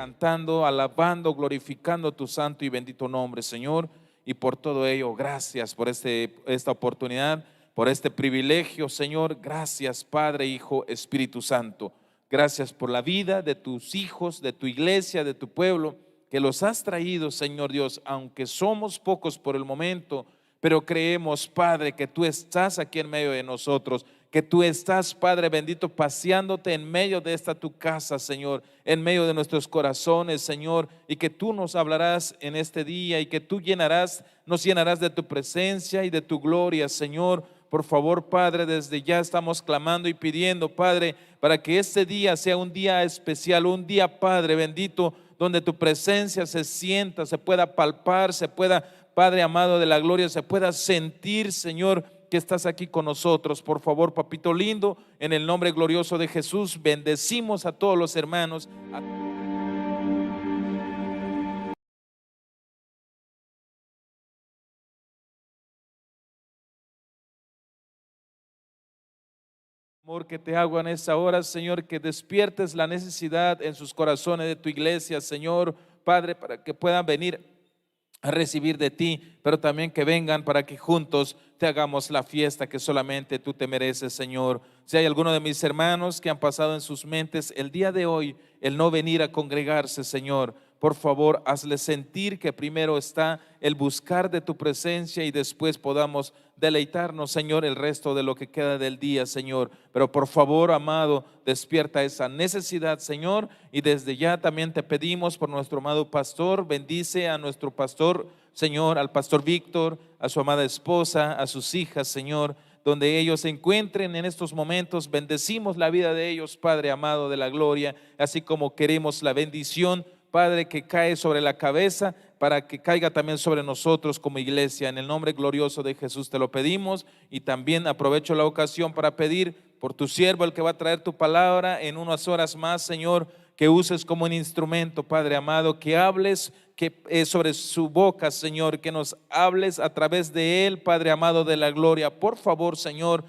cantando, alabando, glorificando tu santo y bendito nombre, Señor. Y por todo ello, gracias por esta oportunidad, por este privilegio, Señor. Gracias, Padre, Hijo, Espíritu Santo. Gracias por la vida de tus hijos, de tu iglesia, de tu pueblo, que los has traído, Señor Dios, aunque somos pocos por el momento, pero creemos, Padre, que tú estás aquí en medio de nosotros, que tú estás, Padre bendito, paseándote en medio de esta tu casa, Señor, en medio de nuestros corazones, Señor, y que tú nos hablarás en este día y que tú nos llenarás de tu presencia y de tu gloria, Señor. Por favor, Padre, desde ya estamos clamando y pidiendo, Padre, para que este día sea un día especial, un día, Padre bendito, donde tu presencia se sienta, se pueda palpar, se pueda, Padre amado de la gloria, se pueda sentir, Señor, que estás aquí con nosotros. Por favor, papito lindo, en el nombre glorioso de Jesús, bendecimos a todos los hermanos. Amor que te hago en esta hora, Señor, que despiertes la necesidad en sus corazones de tu iglesia, Señor, Padre, para que puedan venir a recibir de ti, pero también que vengan para que juntos te hagamos la fiesta que solamente tú te mereces, Señor. Si hay alguno de mis hermanos que han pasado en sus mentes el día de hoy el no venir a congregarse, Señor, por favor, hazle sentir que primero está el buscar de tu presencia y después podamos deleitarnos, Señor, el resto de lo que queda del día, Señor. Pero por favor, amado, despierta esa necesidad, Señor, y desde ya también te pedimos por nuestro amado pastor, bendice a nuestro pastor, Señor, al pastor Víctor, a su amada esposa, a sus hijas, Señor, donde ellos se encuentren en estos momentos. Bendecimos la vida de ellos, Padre amado de la gloria, así como queremos la bendición, Padre, que cae sobre la cabeza, para que caiga también sobre nosotros como iglesia. En el nombre glorioso de Jesús te lo pedimos, y también aprovecho la ocasión para pedir por tu siervo, el que va a traer tu palabra en unas horas más, Señor, que uses como un instrumento, Padre amado, que hables sobre su boca, Señor, que nos hables a través de él, Padre amado de la gloria. Por favor, Señor,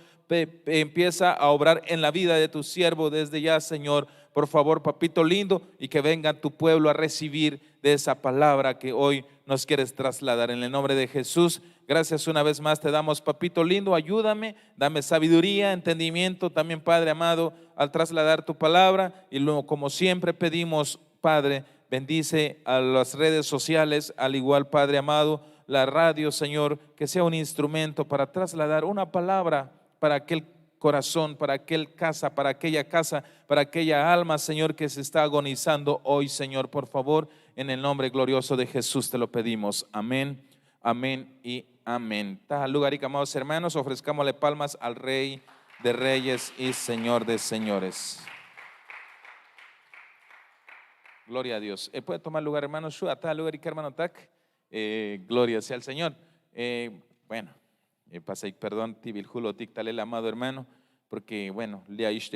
empieza a obrar en la vida de tu siervo desde ya, Señor. Por favor, papito lindo, y que venga tu pueblo a recibir de esa palabra que hoy nos quieres trasladar. En el nombre de Jesús, gracias una vez más te damos, papito lindo. Ayúdame, dame sabiduría, entendimiento también, Padre amado, al trasladar tu palabra. Y luego, como siempre pedimos, Padre, bendice a las redes sociales, al igual, Padre amado, la radio, Señor, que sea un instrumento para trasladar una palabra para aquel corazón, para aquel casa, para aquella alma, Señor, que se está agonizando hoy, Señor. Por favor, en el nombre glorioso de Jesús te lo pedimos. Amén, amén y amén. Tal lugar y amados hermanos, ofrezcámosle palmas al Rey de Reyes y Señor de Señores. Gloria a Dios. Puede tomar lugar, hermano. Tal lugar y hermano Tak. Gloria sea al Señor. Bueno. Perdón, Tibiljulotik, tal el amado hermano, porque bueno,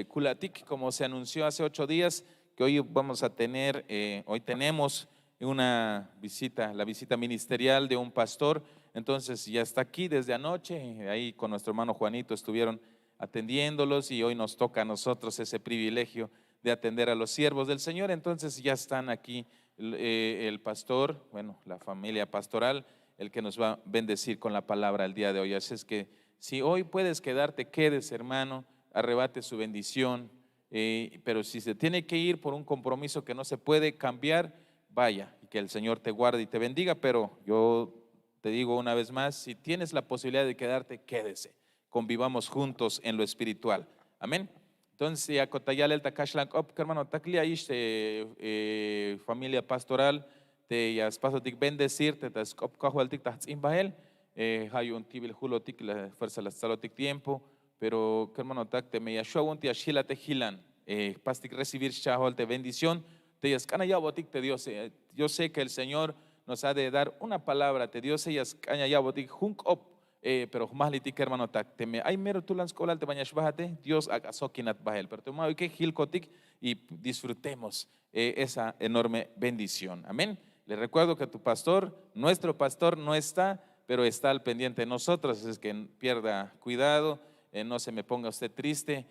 Kulatik, como se anunció hace 8 días, que hoy vamos a tener, hoy tenemos una visita, la visita ministerial de un pastor. Entonces ya está aquí desde anoche, ahí con nuestro hermano Juanito estuvieron atendiéndolos, y hoy nos toca a nosotros ese privilegio de atender a los siervos del Señor. Entonces ya están aquí el pastor, bueno, la familia pastoral, el que nos va a bendecir con la palabra el día de hoy. Así es que si hoy puedes quedarte, quedes, hermano, arrebate su bendición, pero si se tiene que ir por un compromiso que no se puede cambiar, vaya, y que el Señor te guarde y te bendiga. Pero yo te digo una vez más, si tienes la posibilidad de quedarte, quédese, convivamos juntos en lo espiritual. Amén. Entonces, acotayale el takashlan op, hermano, taklia familia pastoral, te ya paso tic bendecir, te tas op cajual tic tas imbahel, hay un tibil julo tic la fuerza la salotic tiempo, pero hermano tak te me yashua un tia shila te gilan, pastic recibir chahol te bendición, te yascana ya botic te Dios, yo sé que el Señor nos ha de dar una palabra, te Dios ellas caña ya botic junk op. Pero más litik hermano tak teme ay mero tulans kolal te bañas bajate Dios agasokinat bahel, pero te que hilkotik y disfrutemos esa enorme bendición. Amén. Les recuerdo que tu pastor, nuestro pastor, no está, pero está al pendiente de nosotros. Es que pierda cuidado, no se me ponga usted triste.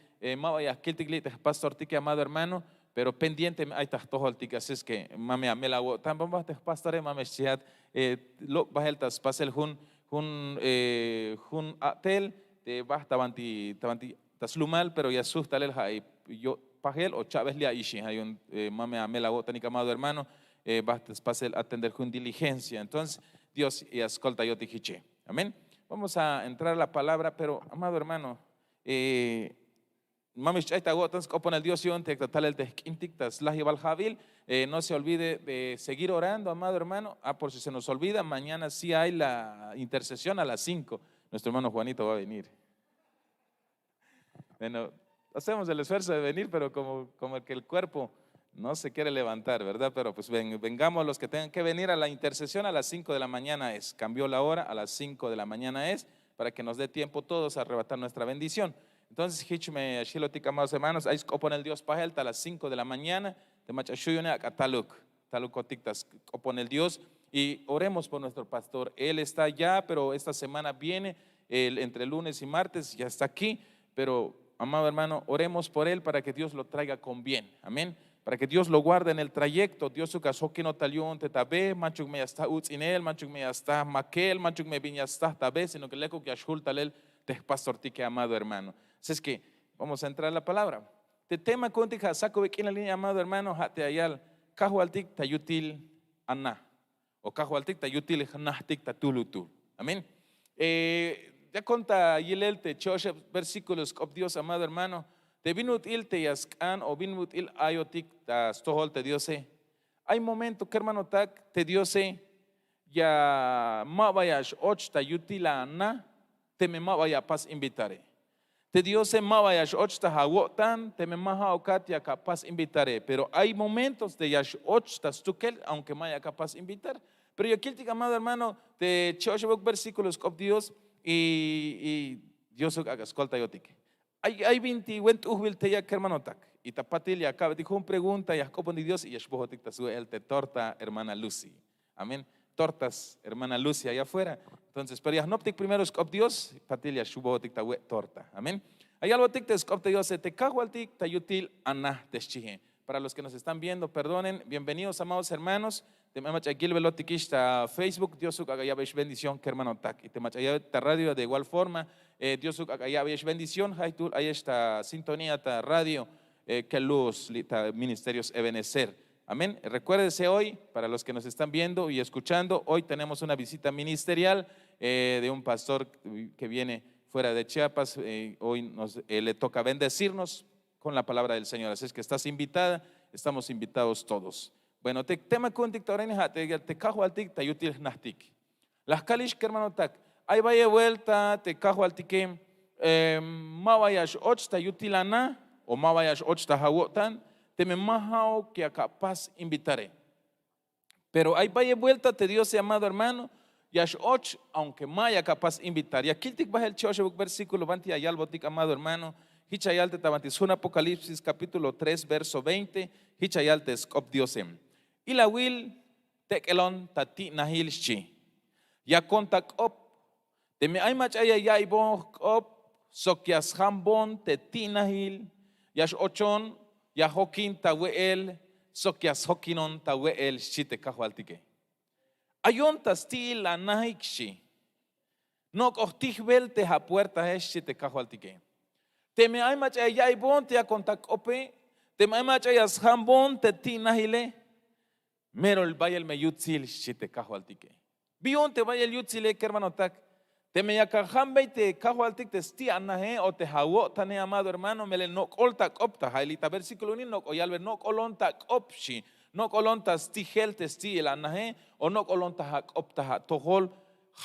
Pastor Tiki, amado hermano, pero pendiente hay tahtoholtik, así es que mame amela tan vamos a pastore mame chiat lo bajeltas pasel hun atel te vas tabanti taslumal, pero ya sustal el hay yo pagel o chaves le aishi hay un mame amela tan amado hermano vas pasel atender con diligencia. Entonces Dios y escolta yo te dije, amén. Vamos a entrar a la palabra, pero amado hermano, no se olvide de seguir orando, amado hermano. Por si se nos olvida, mañana sí hay la intercesión a las 5. Nuestro hermano Juanito va a venir. Bueno, hacemos el esfuerzo de venir, pero como que el cuerpo no se quiere levantar, ¿verdad? Pero pues vengamos los que tengan que venir a la intercesión a las 5 de la mañana es. Cambió la hora, a las 5 de la mañana es, para que nos dé tiempo todos a arrebatar nuestra bendición. Entonces, hichme shilotik, amados hermanos, ahí opone el Dios pajelta a las 5 de la mañana, te machashuyone a talukotiktas, opone el Dios y oremos por nuestro pastor. Él está allá, pero esta semana viene, entre lunes y martes, ya está aquí, pero amado hermano, oremos por él para que Dios lo traiga con bien, amén. Para que Dios lo guarde en el trayecto. Dios su caso que no talión te tabe, manchuk me está utzinel, manchuk me está maquel, manchuk me viña está tabe, sino que leco que ashulta el te pastor tique, amado hermano. Así es que vamos a entrar a la palabra. Te tema contigo, saco de la línea, amado hermano, hate ayal, cajualtik tayutil anna, o cajualtik tayutil nahtik tatulutul. Amén. Ya conta Yilel te choche versículos of Dios, amado hermano. Te vinut il te yaskan o vinut il ayotik ta stohol te diose. Hay momento que hermano tak te diose ya ma vayas och tayutila anna, te me ma vaya pas invitare. Te diose ma vayas och ta hawotan, te me ma haokat ya capaz invitare. Pero hay momentos de yash och ta stukel, aunque ma ya capaz invitar. Pero yo quiero, amado hermano, te choche versículos of Dios y Dios haga escolta yotik. Hay 20 uhbil te ya hermano tak y tapatil ya acaba dijo una pregunta ya copo de Dios y yashbohotik ta el te torta hermana Lucy. Amén. Tortas hermana Lucy allá afuera. Entonces, pero ya no optic primero scop Dios, patil ya shbohotik ta torta. Amén. Hay algo tic te scop Dios te cajualtik ta yutil ana teschije. Para los que nos están viendo, perdonen, bienvenidos amados hermanos. Te me macha Gil Velotikista Facebook, Dios su haga bendición que hermano tak. Y te macha esta radio de igual forma. Dios su haga bendición. Ahí está sintonía esta radio que luz ministerios Ebenezer. Amén. Recuérdese hoy, para los que nos están viendo y escuchando, hoy tenemos una visita ministerial de un pastor que viene fuera de Chiapas. Hoy le toca bendecirnos con la palabra del Señor. Así es que estás invitada, estamos invitados todos. Bueno, te tema kuntik taureni te cajo altik tayutil nahtik. Las kalish que hermano tak. Ahí vaya vuelta te cajo altik ma vayas och tayutilana o ma vayas och tahawotan te me mahao que capaz invitaré. Pero ahí vaya vuelta te Dios amado hermano yash och aunque maya capaz invitar. Y aquí tik baja el choche versículo 20 ayal botik amado hermano. Hichayal te tabantis un Apocalipsis capítulo 3 verso 20. Hichayal te scop Diosem. Y la will tekelon tati nahilchi. Ya contact op. De me hay mach ya ibon op sokyas hambon te tinahil. Yash ochon ya hokin taweel sokyas hokinon taweel shite kahualtike. Ayon tastil la nahikshi. No kohtihbel te ha puerta shite kahualtike. Te me hay mach ya ibon te ya contact ope. Te me hay mach ya hambon te tinahile. Mero el valle el meyutzil shite kahualtike. Bion te vaya el yutzile que hermano tak. Te me yakajambe te kahualtik te sti anahe o te hawo tane amado hermano mele no koltak opta hailita versículo 1 no oyalver no kolontak opshi no kolonta sti hel te sti el anahe o no kolonta hak opta tohol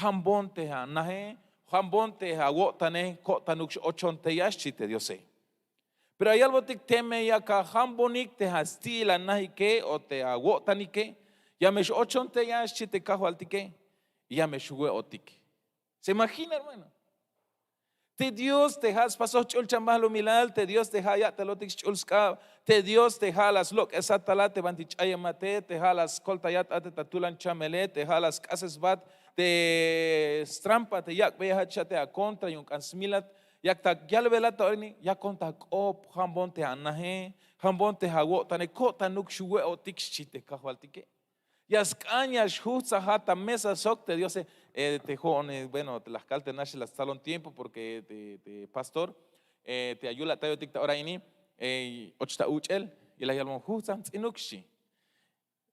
hambon te anahe hambon te hawo tane kotanuk ochon te yashi te diose. Pero hay algo que teme ya cahambonik te hasti la nahike o te agotanike ya me ochon te yashi te kahualtike ya me shue otik. ¿Se imagina, hermano? Te Dios te has pasó chul chambalo milal, te Dios te ha ya te lotik chulska, te Dios te ha las lok esatala te bandich ayamate, te ha las koltayat ate tatulan chamele, te ha las casas bat, te strampa te yak veja chate a contra y un cansmilat. yak tak yal velata ini ya kontak op hambon te anahe hambon te hago tane kota nuk shue o tikshite kahualtike yaskaña shutza hata mesa sokte Dios te jone bueno te las calte nash las salón tiempo porque te pastor te ayuda tayo tikta ora ini ochta uchel y la yalmon jutza inukshi.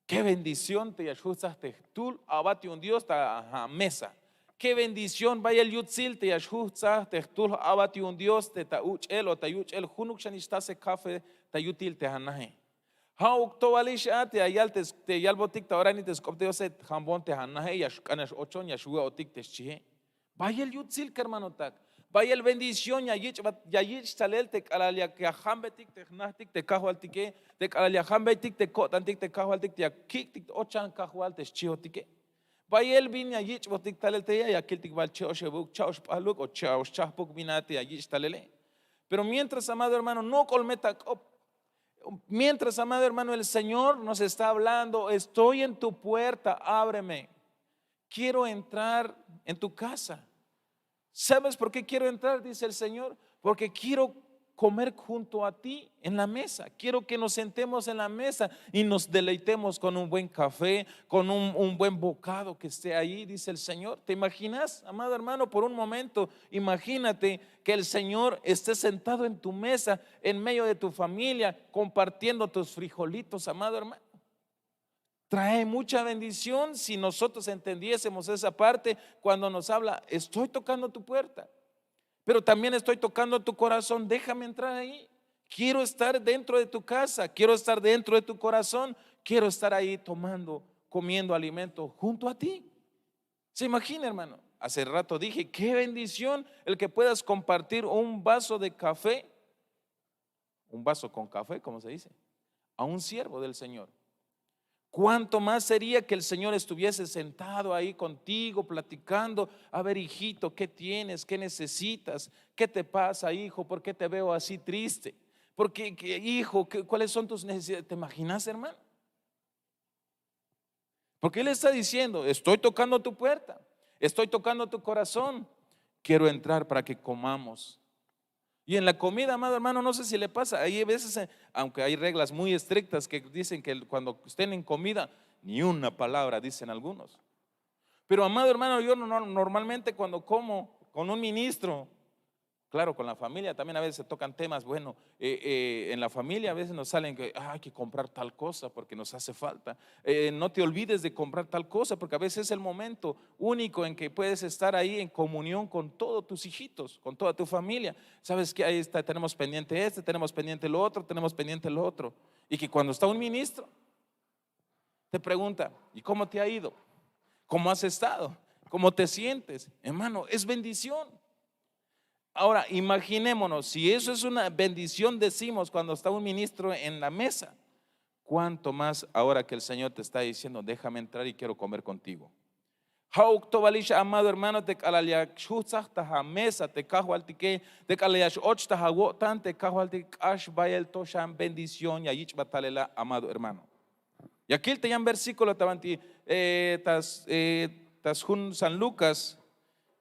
Qué bendición te yashutza te tul abati un Dios ta mesa. Qué bendición vaya el yutzil te yashutza te tul abati un Dios te ta uchel o ta uchel junuk shanistase café ta yutil te hanahe. Hauk tovalish ate ayal te yalbotik ta ora ni te skopte yose hambon te hanahe yashkanesh ochon yashue otik te chihe. Vaya el yutzil kermanotak. Vaya el bendición yayich talel te kalalia que hambetik te nahtik te kahualtike te kalalia hambetik te kotantik te kahualtik te kiktik ochan kahual te chihotike. Vaya el bin yayich botik talel te ya kiltik val cheoshebuk chaosh paluk o chaosh chahpuk binate yayich talele. Pero mientras, amado hermano, no colmeta mientras, amado hermano, el Señor nos está hablando, estoy en tu puerta, ábreme. Quiero entrar en tu casa. ¿Sabes por qué quiero entrar? Dice el Señor. Porque quiero comer junto a ti en la mesa. Quiero que nos sentemos en la mesa y nos deleitemos con un buen café, con un buen bocado que esté ahí, dice el Señor. ¿Te imaginas, amado hermano, por un momento? Imagínate que el Señor esté sentado en tu mesa, en medio de tu familia, compartiendo tus frijolitos, amado hermano. Trae mucha bendición si nosotros entendiésemos esa parte cuando nos habla, estoy tocando tu puerta, pero también estoy tocando tu corazón, déjame entrar ahí. Quiero estar dentro de tu casa, quiero estar dentro de tu corazón, quiero estar ahí tomando, comiendo alimento junto a ti. ¿Se imagina, hermano? Hace rato dije, qué bendición el que puedas compartir un vaso de café, un vaso con café, como se dice, a un siervo del Señor. ¿Cuánto más sería que el Señor estuviese sentado ahí contigo, platicando? A ver, hijito, ¿qué tienes? ¿Qué necesitas? ¿Qué te pasa, hijo? ¿Por qué te veo así triste? Porque, hijo, ¿cuáles son tus necesidades? ¿Te imaginas, hermano? Porque Él está diciendo, estoy tocando tu puerta, estoy tocando tu corazón, quiero entrar para que comamos. Y en la comida, amado hermano, no sé si le pasa, hay veces, aunque hay reglas muy estrictas que dicen que cuando estén en comida, ni una palabra dicen algunos. Pero amado hermano, yo normalmente cuando como con un ministro, claro, con la familia también a veces se tocan temas, bueno, en la familia a veces nos salen que hay que comprar tal cosa porque nos hace falta. No te olvides de comprar tal cosa porque a veces es el momento único en que puedes estar ahí en comunión con todos tus hijitos, con toda tu familia. Sabes que ahí está, tenemos pendiente tenemos pendiente lo otro, tenemos pendiente lo otro. Y que cuando está un ministro, te pregunta, ¿y cómo te ha ido? ¿Cómo has estado? ¿Cómo te sientes? Hermano, es bendición. Ahora, imaginémonos, si eso es una bendición, decimos cuando está un ministro en la mesa, cuánto más ahora que el Señor te está diciendo, déjame entrar y quiero comer contigo. Amado hermano, te calaliak shutzach taha mesa, te cajo altique, te calaliak och taha wotan, te cajo altique ash bayel toshan bendición, yayich batalela, amado hermano. Y aquí te llaman versículo tabanti, tas Jun San Lucas.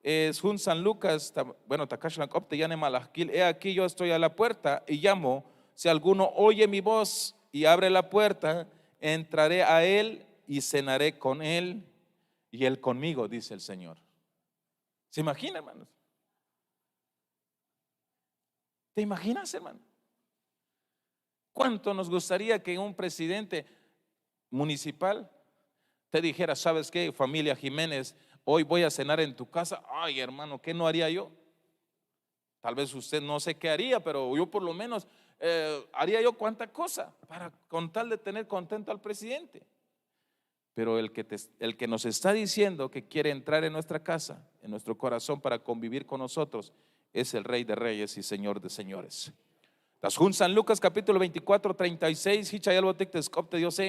Es Jun San Lucas, bueno, Takashlan Opte Yane Malachkil, he aquí yo estoy a la puerta y llamo, si alguno oye mi voz y abre la puerta, entraré a él y cenaré con él y él conmigo, dice el Señor. ¿Se imagina, hermanos? ¿Te imaginas, hermano? ¿Cuánto nos gustaría que un presidente municipal te dijera, ¿sabes qué, familia Jiménez? Hoy voy a cenar en tu casa. Ay, hermano, ¿qué no haría yo? Tal vez usted no sé qué haría, pero yo por lo menos haría yo cuánta cosa para con tal de tener contento al presidente. Pero el que nos está diciendo que quiere entrar en nuestra casa, en nuestro corazón para convivir con nosotros, es el Rey de Reyes y Señor de Señores. Das Jun San Lucas capítulo 24, 36, Hichayalbotek te scopte Dios,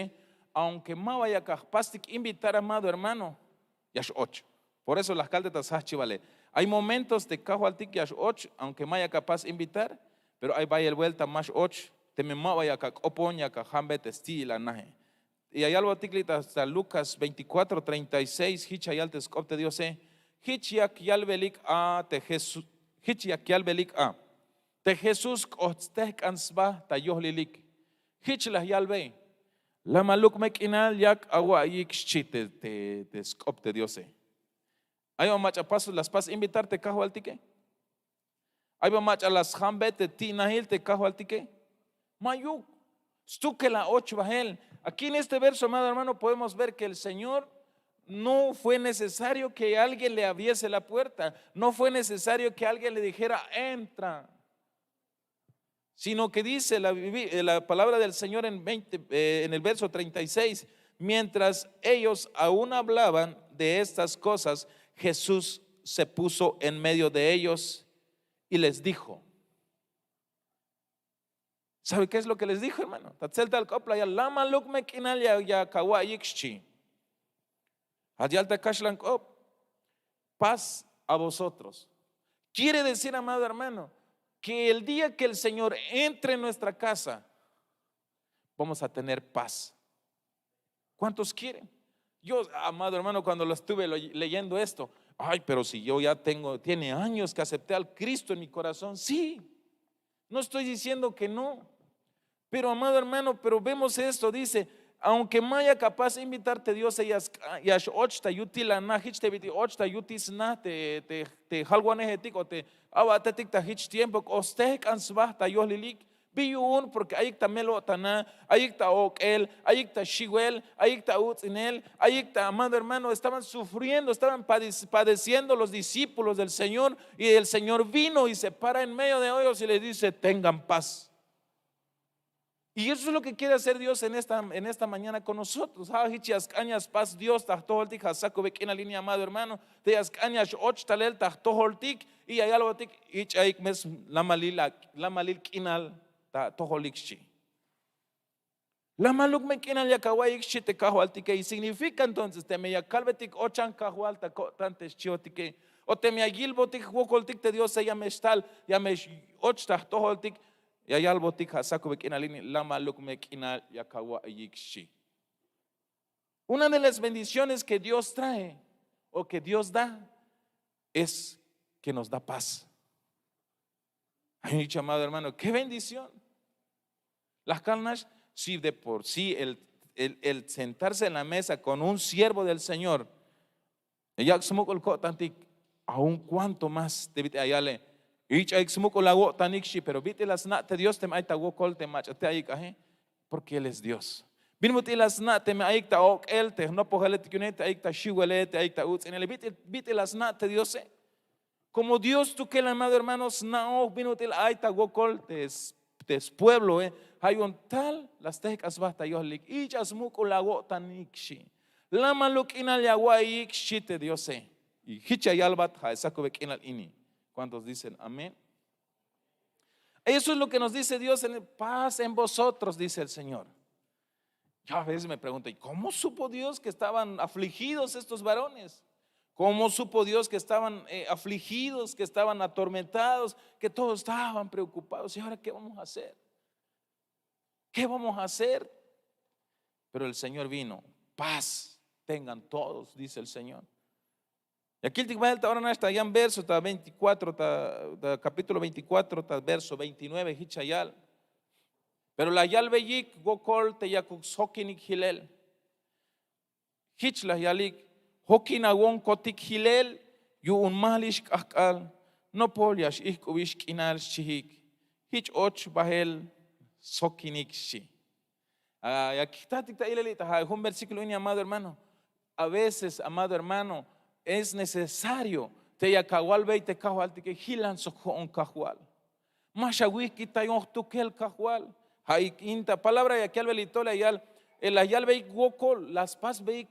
aunque ma vaya pastic invitar, amado hermano, Yash 8. Por eso las caldetas vale. Hay momentos de cajo altik Yash 8, aunque maya capaz invitar, pero hay vaya el vuelta más 8, te me vaya ca opoña ca hambe testila naje. Y hay algo ticlita hasta Lucas 24, 36, hicha yal te scopte Dios, hichiak yalvelik a te Jesús, Hich yakial belik a. Te Jesús ostek ansba ta yohlilik. Hich la yalbe. La maluk mekinal yak agua yik chite te skop te Dios. Hay un macha paso las pas invitarte cajo al tique. Hay un macha las jambete ti nahil te cajo al tique. Mayuk. Stuke la 8 bajel. Aquí en este verso, amado hermano, podemos ver que el Señor no fue necesario que alguien le abriese la puerta, no fue necesario que alguien le dijera entra, sino que dice la palabra del Señor en el verso 36, mientras ellos aún hablaban de estas cosas, Jesús se puso en medio de ellos y les dijo. ¿Sabe qué es lo que les dijo, hermano? Paz a vosotros. Quiere decir, amado hermano, que el día que el Señor entre en nuestra casa, vamos a tener paz. ¿Cuántos quieren? Yo, amado hermano, cuando lo estuve leyendo esto, ay, pero si yo ya tiene años que acepté al Cristo en mi corazón, sí, no estoy diciendo que no, pero amado hermano, pero vemos esto, dice, aunque maya capaz de invitarte Dios, yash ochta yuti la na hich te viti ochta yuti sna te halguanejetik o te abatetik ta hich tiempo ostek ansbah ta yohlilik biyun porque ayik ta melo tana ayik ta okel ayik ta shiguel ayik ta utzinel ayik ta, amado hermano, estaban sufriendo, estaban padeciendo los discípulos del Señor, y el Señor vino y se para en medio de ellos y les dice tengan paz. Y eso es lo que quiere hacer Dios en esta mañana con nosotros. Paz Dios, amado hermano, y hay algo la malil kinal la maluk me kinal ya kawaik te kahualtique, y significa entonces te me ya calvetic ochan kahualta tantes chiotique o te me agilbotic wokoltic te Dios se llame tal ya me ochta toholtic. Una de las bendiciones que Dios trae o que Dios da es que nos da paz. Hay dicho, amado hermano, qué bendición. Las calnas, si de por sí el sentarse en la mesa con un siervo del Señor, aún cuanto más debite ayale. Pero vite las nate Dios te maita wokol te machate ahí caje porque Él es Dios. Vinmuti las nate me ahí ta ok Él te no pojalet kunete ahí ta shiwelete ahí ta uts en el vite las nate Dios como Dios tú que el amado hermanos no vinmuti ahí ta wokol te pueblo hay un tal las tecas basta yo lik y jasmuko la wotanikshi la malukina ya waikshi te Dios y hicha yalbat ha sako bekinal ini. ¿Cuántos dicen amén? Eso es lo que nos dice Dios, en paz en vosotros, dice el Señor. Yo a veces me pregunto, ¿y cómo supo Dios que estaban afligidos estos varones? ¿Cómo supo Dios que estaban afligidos, que estaban atormentados, que todos estaban preocupados? ¿Y ahora qué vamos a hacer? ¿Qué vamos a hacer? Pero el Señor vino, paz tengan todos, dice el Señor. Y aquí ahora está allá en verso 24, capítulo 24, verso 29, hichayal. Pero la yal beyik gokol te yakuk sokinik hilel. Hich la yalik hokin awon kotik hilel yu un malish akal no polyash ihkubish kinal shihik. Hich och bahel sokinik shi. Aquí está un versículo, amado hermano. A veces, amado hermano, es necesario te yacahual ve te cahual te que hilan soco un cahual mashawi kita yon tukel cahual hay quinta palabra y aquí al velitola y el ayal ve gokol las paz ve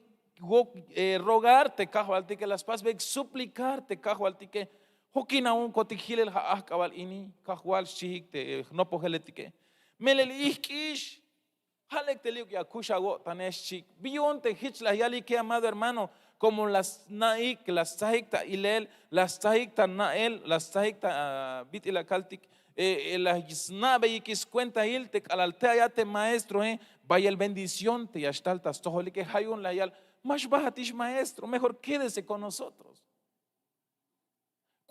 rogarte cahual te que las paz ve suplicarte cahual te que hokina un cotijil el cahual ini cahual shik te no pogelete que melel ikish halek te liu ya kushago tanesh chik bionte hich la yali que, amado hermano, como las naik, las tahikta ilel, las tahikta nael, las tahikta bitila kaltik, las nabe y quis cuenta iltek alaltea ya te maestro, vaya el bendición te yashtaltas toholi que hayun la yal, más bajatish maestro, mejor quédese con nosotros.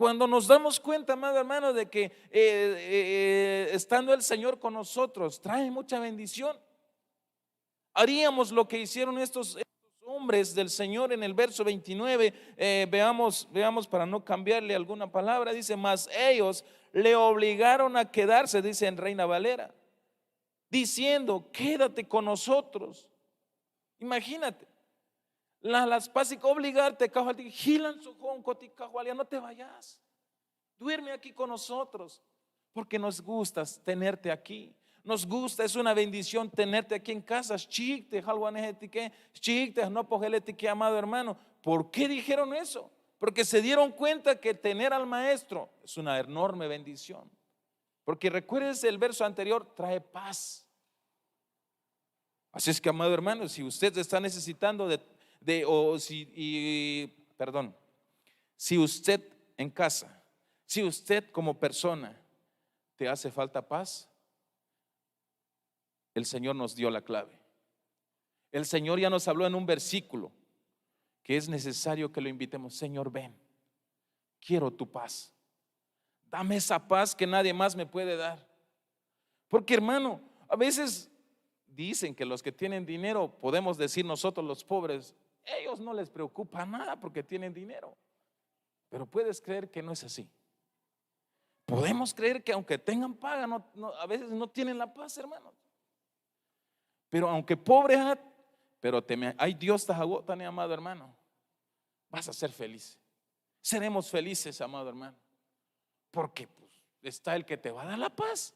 Cuando nos damos cuenta, amado hermano, de que estando el Señor con nosotros, trae mucha bendición. Haríamos lo que hicieron estos hombres del Señor en el verso 29. Veamos para no cambiarle alguna palabra. Dice, mas ellos le obligaron a quedarse, dice en Reina Valera, diciendo, quédate con nosotros. Imagínate, las pasas obligarte, gilan su no te vayas, duerme aquí con nosotros, porque nos gusta tenerte aquí. Nos gusta, es una bendición tenerte aquí en casa. Amado hermano, ¿por qué dijeron eso? Porque se dieron cuenta que tener al maestro es una enorme bendición. Porque recuérdense, el verso anterior trae paz. Así es que, amado hermano, si usted está necesitando si usted en casa, si usted como persona te hace falta paz, el Señor nos dio la clave. El Señor ya nos habló en un versículo que es necesario que lo invitemos. Señor, ven, quiero tu paz. Dame esa paz que nadie más me puede dar. Porque, hermano, a veces dicen que los que tienen dinero, podemos decir nosotros los pobres, ellos no les preocupa nada porque tienen dinero. Pero puedes creer que no es así. Podemos creer que aunque tengan paga, a veces no tienen la paz, hermanos. Pero aunque pobre, pero ay, Dios te agota, amado hermano, vas a ser feliz. Seremos felices, amado hermano, porque pues, está el que te va a dar la paz.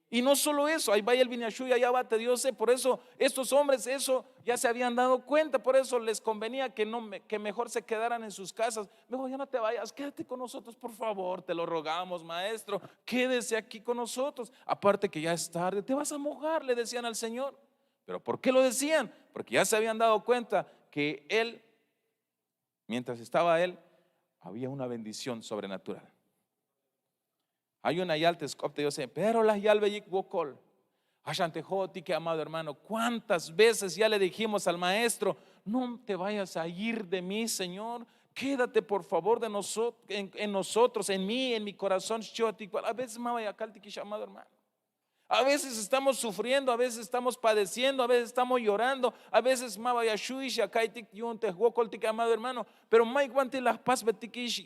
Y no solo eso, ahí vaya el Viñashu y allá bate Dios. Por eso estos hombres eso ya se habían dado cuenta. Por eso les convenía que mejor se quedaran en sus casas. Mejor ya no te vayas, quédate con nosotros, por favor, te lo rogamos, maestro, quédese aquí con nosotros. Aparte que ya es tarde, te vas a mojar, le decían al Señor. ¿Pero por qué lo decían? Porque ya se habían dado cuenta que él, mientras estaba él, había una bendición sobrenatural. Hay una yaltes copte, yo sé, pero las yalveyik wokol. Que amado hermano, ¿cuántas veces ya le dijimos al maestro, no te vayas a ir de mí, Señor? Quédate por favor de nosotros, en nosotros, en mí, en mi corazón. A veces me vaya a amado hermano. A veces estamos sufriendo, a veces estamos padeciendo, a veces estamos llorando, a veces amado hermano, pero las paz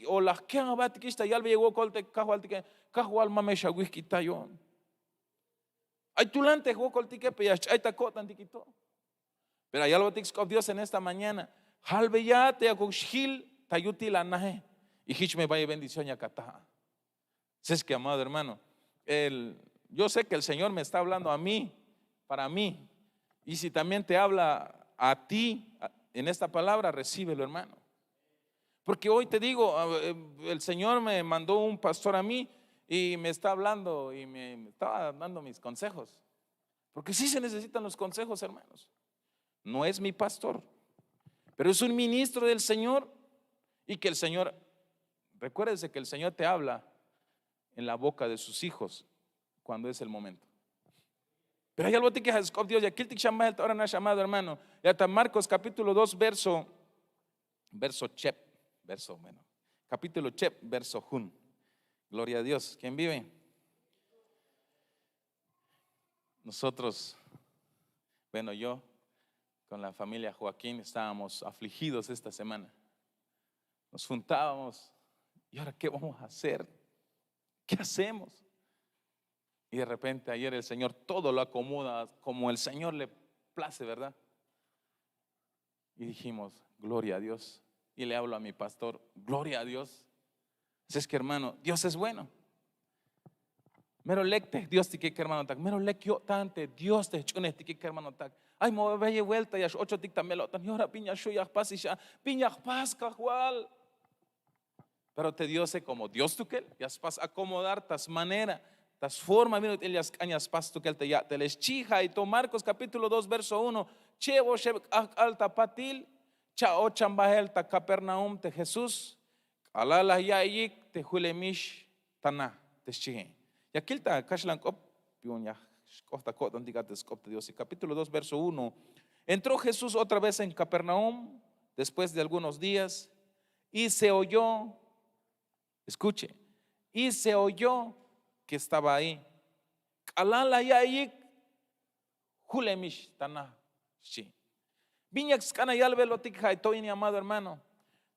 o las que pero hay algo que Dios en esta mañana, y me vaya bendición y acá. Es que, amado hermano, yo sé que el Señor me está hablando a mí, para mí. Y si también te habla a ti en esta palabra, recíbelo, hermano. Porque hoy te digo, el Señor me mandó un pastor a mí y me está hablando y me estaba dando mis consejos. Porque sí se necesitan los consejos, hermanos. No es mi pastor, pero es un ministro del Señor. Y que el Señor, recuérdese que el Señor te habla en la boca de sus hijos cuando es el momento. Pero hay algo que Dios ya kiltik shamal ahora no ha llamado, hermano. Ya está Marcos capítulo 2 capítulo chep verso jun. Gloria a Dios. ¿Quién vive? Nosotros, bueno, yo con la familia Joaquín estábamos afligidos esta semana. Nos juntábamos y ahora ¿qué vamos a hacer? ¿Qué hacemos? Y de repente ayer el Señor todo lo acomoda como el Señor le place, ¿verdad? Y dijimos, gloria a Dios. Y le hablo a mi pastor, gloria a Dios. Es que, hermano, Dios es bueno. Mero lecte, Dios te quiere, hermano, tak. Mero lek yo tante, Dios te chune te quiere, hermano, tak. Ay, mo vaya vuelta ya 8 tic también lo tan. Y ahora piña shu ya pas y ya piña pas cajual. Pero te Dios como Dios tú que ya pas acomodar tas manera. Tas forma, mira, ellas cañas pasto que te les chija y to Marcos capítulo 2 verso 1. Chevo alta patil, chao chambahel ta Capernaum te Jesús, alala ya yik te julemish tana te chihe. Y aquí está kashlan kop pionya costa cotan digates kop de Dios. Y capítulo 2 verso 1. Entró Jesús otra vez en Capernaum después de algunos días y se oyó Escuche. Y se oyó que estaba ahí. Alala ya ahí, julemish tana, sí. Viñax cana ya lo tic haitoini, amado hermano.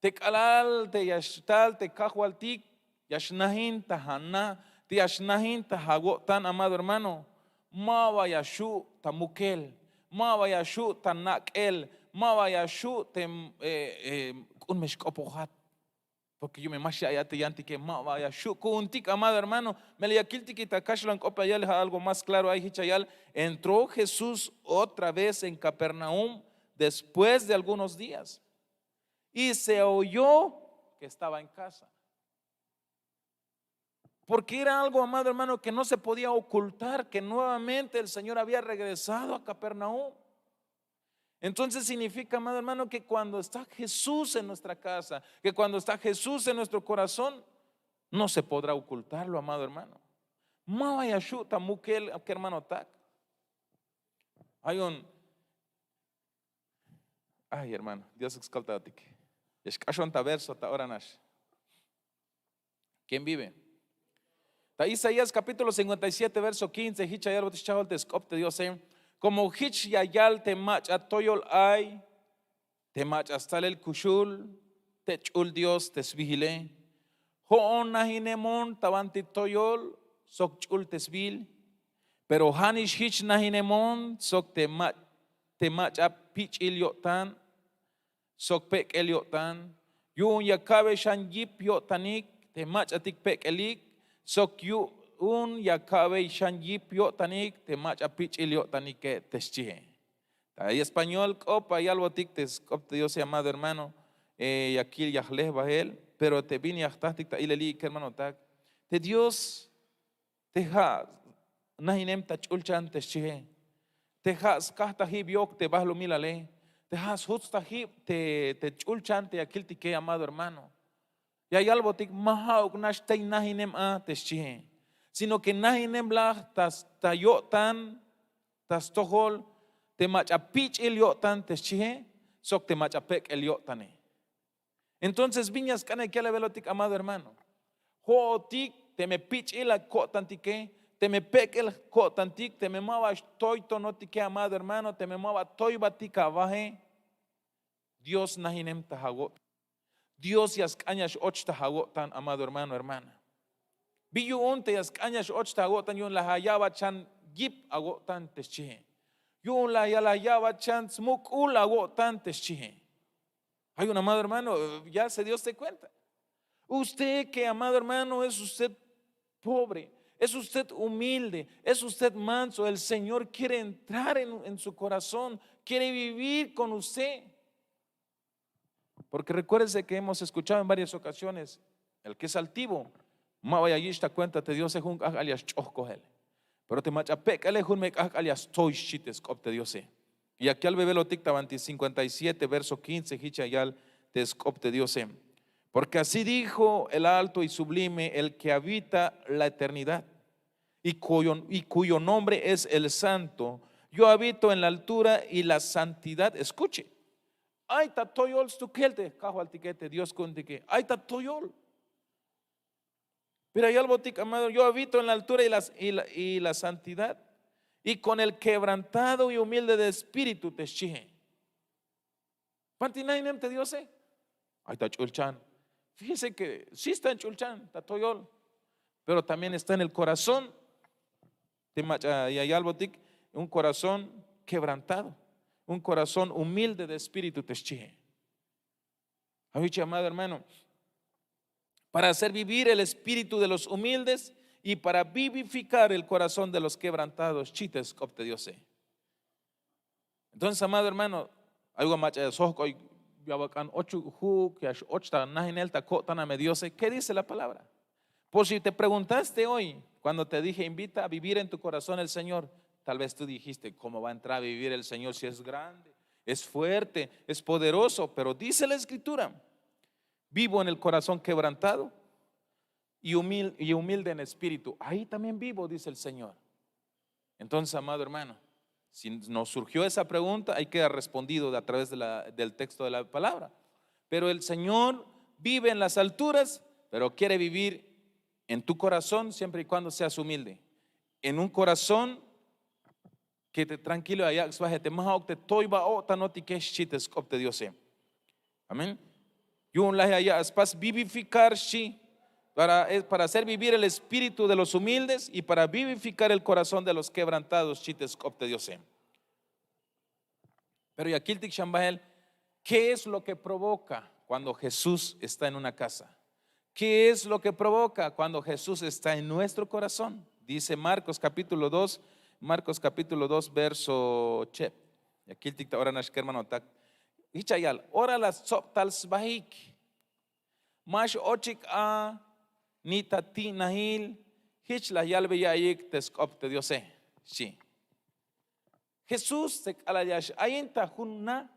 Te calal, te yashtal, te cajualtic, yashnahin, tahana, te yashnahin, tahagotan, amado hermano. Mawa yashu tamukel, mawa yashu tanakel, mawa yashu tem un meshkopohat. Porque yo me maché allá te yanti que mawa yashu kuntik, amado hermano. Me le yakilti que takashlan copa ya algo más claro ahí hichayal. Entró Jesús otra vez en Capernaum después de algunos días y se oyó que estaba en casa. Porque era algo, amado hermano, que no se podía ocultar, que nuevamente el Señor había regresado a Capernaum. Entonces significa, amado hermano, que cuando está Jesús en nuestra casa, que cuando está Jesús en nuestro corazón, no se podrá ocultarlo, amado hermano. Mawayashuta mukel, hermano tak. Hay un, ay hermano, Dios exalta a ti. Verso ahora nash. ¿Quién vive? Ta Isaías capítulo 57 verso 15. Hichayal botichahol te scopte Dios como hich yayal te mach atoyol ay te mach hasta el kushul te chul Dios te svihile hoon nahinemon tavanti toyol sok chul te svil pero hanish hich nahinemon sok te mach apich iliotan sok pek eliotan yun yakabe shan yip yotanik te mach atik pek elik sok yu un yakabe shan yip yotanik te mach apich iliotanik que teschihe. Ahí español copa y algo tic te scopte Dios amado hermano y aquí yahleh bahel pero te vini yahtastik ta ileli que hermano tak te Dios te ha nahinem ta chulchan teschihe te has kahta hib yok te bahlo milale te has hutsta hib te chulchan te akil que amado hermano y hay algo tic maha uknash te nahinem a teschihe sino que nahinem la tas tayotan tas tohol te machapich el yotan teschihe sok te machapek el yotane. Entonces viñas cane que le velotic amado hermano hootik te me pich el kotantique te me pek el kotantik te me mava toy tonotique amado hermano te me mava toy batika baje Dios nahinem tahagot Dios yaskañash och tahagotan amado hermano hermana biyu unte yaskañash och tahagotan yun la hayaba chan yip agotan teschihe yun la yaba chan smuk ula agotan teschihe. Hay un amado hermano, ya se dio usted cuenta. Usted que amado hermano es usted pobre, es usted humilde, es usted manso. El Señor quiere entrar en su corazón, quiere vivir con usted. Porque recuérdese que hemos escuchado en varias ocasiones, el que es altivo, mawayayishta cuenta te Dios es un alias chocoel. Pero te machapek alejun me alias toy chites copte Dios. Y aquí al bebé lo ticta 57 verso 15 hichayal te scopte Dios. Porque así dijo el alto y sublime el que habita la eternidad y cuyo nombre es el santo. Yo habito en la altura y la santidad. Escuche. Ay tatoyol stukelte cajo altiquete Dios contique. Ay tatoyol. Pero hay algo tic amado. Yo habito en la altura y la santidad. Y con el quebrantado y humilde de espíritu te chije. ¿Pantinainem te Dios? Ahí está chulchan. Fíjese que sí está en chulchan, está toyol, pero también está en el corazón. Y hay algo tic, un corazón quebrantado, un corazón humilde de espíritu te chije. Amado hermano, para hacer vivir el espíritu de los humildes y para vivificar el corazón de los quebrantados, chites copte Dios. Entonces, amado hermano, algo más ¿qué dice la palabra? Por si te preguntaste hoy, cuando te dije invita a vivir en tu corazón el Señor, tal vez tú dijiste, ¿cómo va a entrar a vivir el Señor si es grande, es fuerte, es poderoso? Pero dice la Escritura, vivo en el corazón quebrantado y humilde en espíritu. Ahí también vivo, dice el Señor. Entonces, amado hermano, si nos surgió esa pregunta, ahí queda respondido a través del texto de la palabra. Pero el Señor vive en las alturas pero quiere vivir en tu corazón siempre y cuando seas humilde. En un corazón que te tranquilo allá, te más te toiba o tanoti que chites copte Dios. Amén. Yo un laje allá, es vivificar shi para hacer vivir el espíritu de los humildes y para vivificar el corazón de los quebrantados chites copte Dios. Pero y aquí el Shambahel, ¿qué es lo que provoca cuando Jesús está en una casa? ¿Qué es lo que provoca cuando Jesús está en nuestro corazón? Dice Marcos capítulo 2, verso che. Y aquí el tic ahora nash hermano tak. Hichayal, ora las soptals bahik. Mash ochik a nitati nahil. Hich la yalbe yaik teskopte Diose. Sí. Jesús se kalayash ayinta junna.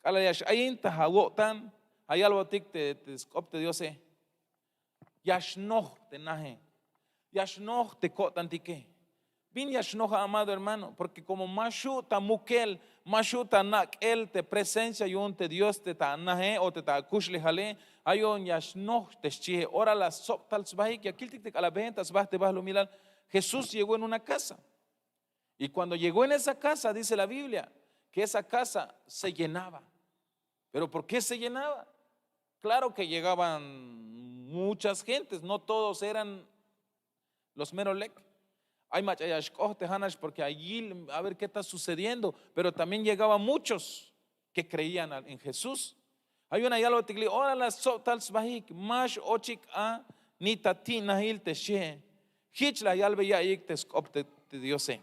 Kalayash ayinta hawotan. Hayalbotik teskopte Diose. Yashnoh te naje, Yashnoh te kotantike. Bin Yashnoh, amado hermano, porque como Mashuta Mukel, Mashuta Nakel te presencia y un te Dios te ta naje o te ta kushle jale, ayon Yashnoh te chie. Ora las soptals bahi que aquí te calabentas vas te vas lo mirar. Jesús llegó en una casa y cuando llegó en esa casa dice la Biblia que esa casa se llenaba. ¿Pero por qué se llenaba? Claro que llegaban muchas gentes, no todos eran los merolec. Hay machayashkoh tehanash porque allí a ver qué está sucediendo, pero también llegaban muchos que creían en Jesús. Hay una yalo tigli, ora las sotals bahik, mash ochik a nitati nahil teshe, hich la yalbe ya ik teskopte te Diose.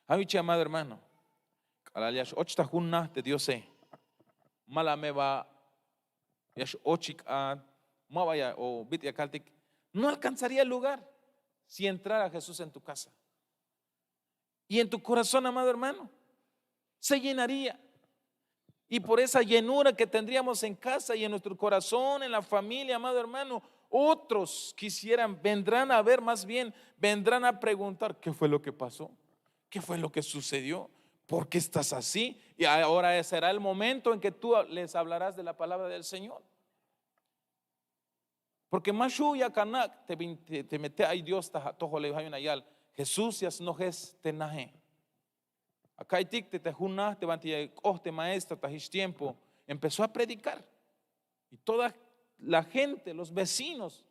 Hay amado hermano, kalaliash ochta junna te Diose, mala me va. O no alcanzaría el lugar si entrara Jesús en tu casa. Y en tu corazón, amado hermano, se llenaría. Y por esa llenura que tendríamos en casa y en nuestro corazón, en la familia, amado hermano, otros vendrán a ver, más bien, vendrán a preguntar, ¿qué fue lo que pasó? ¿Qué fue lo que sucedió? ¿Por qué estás así? Y ahora será el momento en que tú les hablarás de la palabra del Señor. Porque Mashu ya kanak te mete ay Dios tojo le hay yal. Jesús ya no es tenaje. Acá te junah te vanti te maestro tajish tiempo empezó a predicar y toda la gente, los vecinos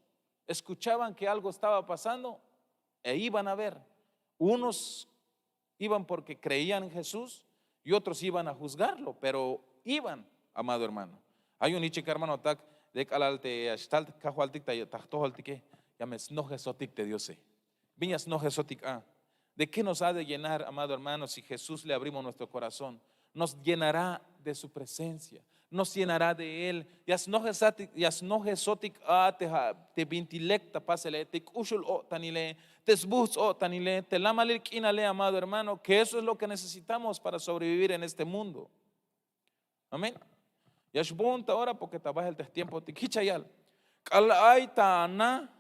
escuchaban que algo estaba pasando e iban a ver. Unos iban porque creían en Jesús y otros iban a juzgarlo, pero iban, amado hermano. Hay un chica hermano tak de calalte astalt cajualtic tajtojaltique llames no jesotic de Dios. Viñas no jesotic a. ¿De qué nos ha de llenar, amado hermano, si Jesús le abrimos nuestro corazón? Nos llenará de su presencia, nos llenará de Él. Yas no jesotic a te vintilecta pasele, te kushul o tanile, te sbus o tanile, te lamalir kinale, amado hermano, que eso es lo que necesitamos para sobrevivir en este mundo. Amén. Yashbunta ahora porque trabaja el tiempo tikichayal. Kalay na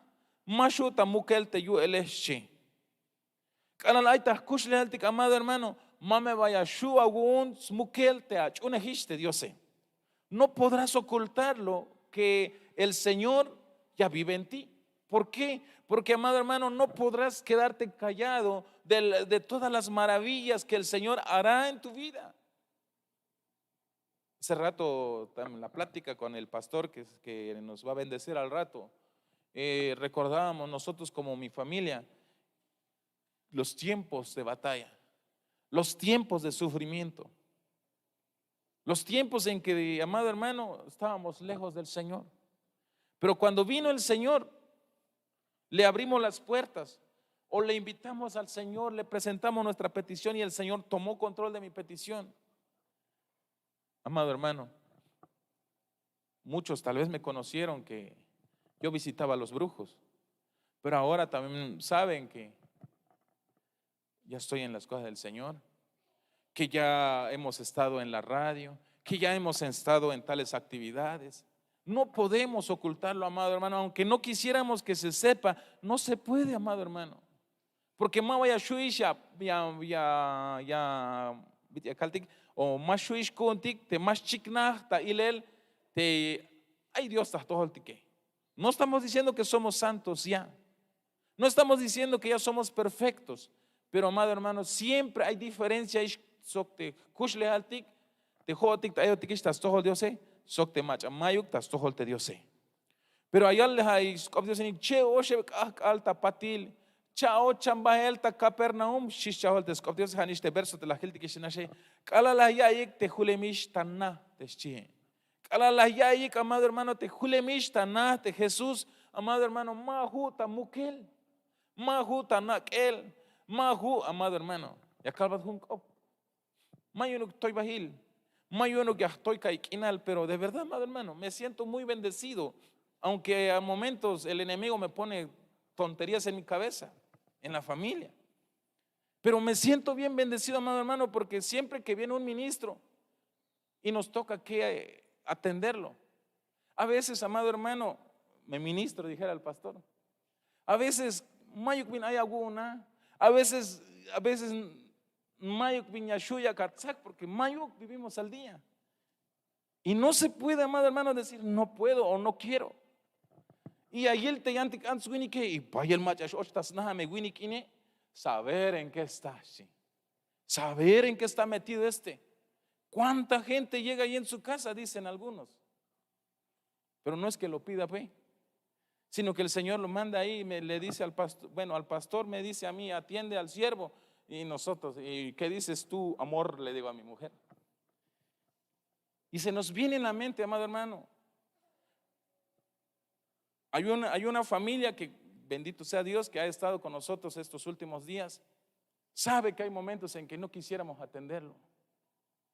mashuta mukel te yu eleshe. Kalay ta kushle altik, amado hermano, mame vaya shu agun mukel te ach una histe Dios. No podrás ocultarlo que el Señor ya vive en ti. ¿Por qué? Porque, amado hermano, no podrás quedarte callado de todas las maravillas que el Señor hará en tu vida. Hace rato, en la plática con el pastor que nos va a bendecir al rato, recordábamos nosotros como mi familia los tiempos de batalla, los tiempos de sufrimiento, los tiempos en que, amado hermano, estábamos lejos del Señor. Pero cuando vino el Señor, le abrimos las puertas o le invitamos al Señor, le presentamos nuestra petición y el Señor tomó control de mi petición. Amado hermano, muchos tal vez me conocieron que yo visitaba a los brujos, pero ahora también saben que ya estoy en las cosas del Señor, que ya hemos estado en la radio, que ya hemos estado en tales actividades. No podemos ocultarlo, amado hermano, aunque no quisiéramos que se sepa, no se puede, amado hermano, porque más vaya shuisha ya o más shuish kontik te más chiknah ta ilel te ay Dios ta todo el tique. No estamos diciendo que somos santos ya. No estamos diciendo que ya somos perfectos. Pero amado hermano, siempre hay diferencia. Pero allá les hay che oshe alta patil chao chambaelta Capernaum shishahol te skopdios haniste verso de la gente que shinashe kala la yaik te julemish tanna te shie kala la yaik amado hermano te julemish tanna te Jesús amado hermano mahu tamukel mahu tanakel mahu amado hermano ya calvat hun kop mayunuk toy bahil mayunuk ya toy kaikinal pero de verdad amado hermano me siento muy bendecido. Aunque a momentos el enemigo me pone tonterías en mi cabeza, en la familia. Pero me siento bien bendecido, amado hermano, porque siempre que viene un ministro y nos toca que atenderlo. A veces, amado hermano, me ministro, dijera el pastor. A veces, mayuk bin hay alguna. A veces, mayuk bin yashuya katzak, porque mayuk vivimos al día. Y no se puede, amado hermano, decir no puedo o no quiero. Y ahí el teyantik ans winike y vaya el machash ochtas nada me winikine saber en qué está, sí. Saber en qué está metido este. ¿Cuánta gente llega ahí en su casa? Dicen algunos. Pero no es que lo pida, pues, sino que el Señor lo manda ahí y le dice al pastor, bueno, al pastor me dice a mí, atiende al siervo. Y nosotros, ¿y qué dices tú, amor? Le digo a mi mujer. Y se nos viene en la mente, amado hermano. Hay una familia que, bendito sea Dios, que ha estado con nosotros estos últimos días. Sabe que hay momentos en que no quisiéramos atenderlo.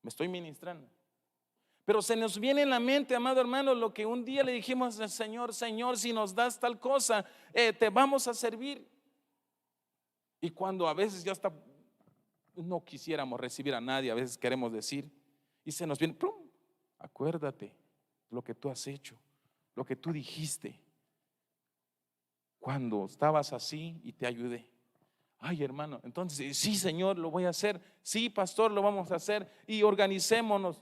Me estoy ministrando. Pero se nos viene en la mente, amado hermano, lo que un día le dijimos al Señor: Señor, si nos das tal cosa, te vamos a servir. Y cuando a veces ya está, no quisiéramos recibir a nadie, a veces queremos decir, y se nos viene, ¡pum! Acuérdate lo que tú has hecho, lo que tú dijiste cuando estabas así y te ayudé. Ay, hermano, entonces sí, Señor, lo voy a hacer. Sí, pastor, lo vamos a hacer. Y organicémonos.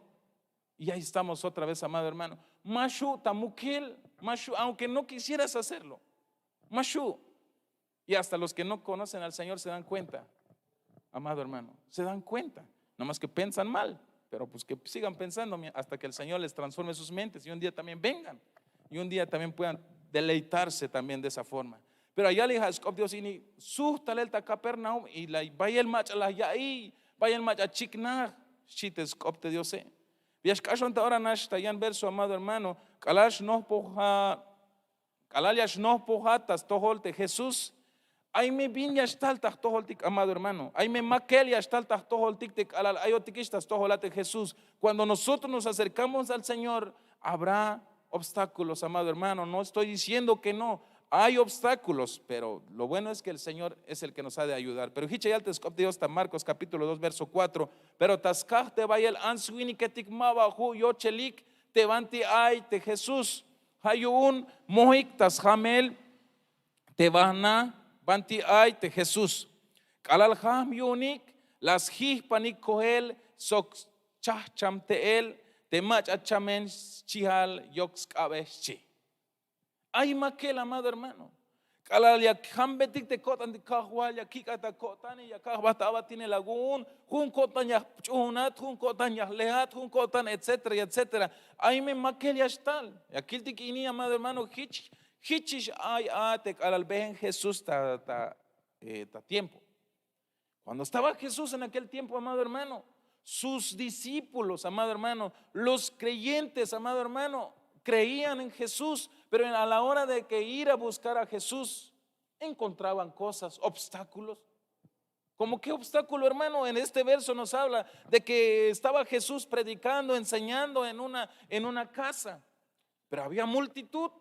Y ahí estamos otra vez, amado hermano. Mashu tamukel, mashu, aunque no quisieras hacerlo. Mashu. Y hasta los que no conocen al Señor se dan cuenta, amado hermano, se dan cuenta. Nomás que piensan mal, pero pues que sigan pensando hasta que el Señor les transforme sus mentes y un día también vengan. Y un día también puedan deleitarse también de esa forma. Pero allá le dijo Dios y sustale el Capernaum y la vaya el mach la yaí vaya el mach a chikna chites copte Dios vias cachon ahora nashta yan verso amado hermano kalash no poja kalaliash no pojatas toholte Jesús ay me viña stalta toholtik amado hermano ay me makelia stalta toholtik te kalal ayotikistas toholate Jesús. Cuando nosotros nos acercamos al Señor habrá obstáculos, amado hermano. No estoy diciendo que no, hay obstáculos, pero lo bueno es que el Señor es el que nos ha de ayudar. Pero Dios está Marcos capítulo 2 verso 4. Pero tascaj te vaya el answini que tikmaba hu yochelik te vanti ay te Jesús hayun mohik tashamel te vana vanti ay te Jesús kalal ham yunik las hihpanik kohel sok chah chamteel te mach achamen chihal yox kabeshi. Ay makel amado hermano. Kalal ya hambetik te kotan de kahwal ya kikata kotan ya kahbataba tiene lagun, hun kotan ya chunat, hun kotan ya lehat, hun kotan etcétera, etcétera. Ay me makel ya estal. Ya kiltik ini amado hermano hichish ay te kalal ven Jesús ta tiempo. Cuando estaba Jesús en aquel tiempo, amado hermano, sus discípulos, amado hermano, los creyentes, amado hermano, creían en Jesús, pero a la hora de que ir a buscar a Jesús, encontraban cosas, obstáculos. ¿Cómo qué obstáculo, hermano? En este verso nos habla de que estaba Jesús predicando, enseñando en una casa, pero había multitud.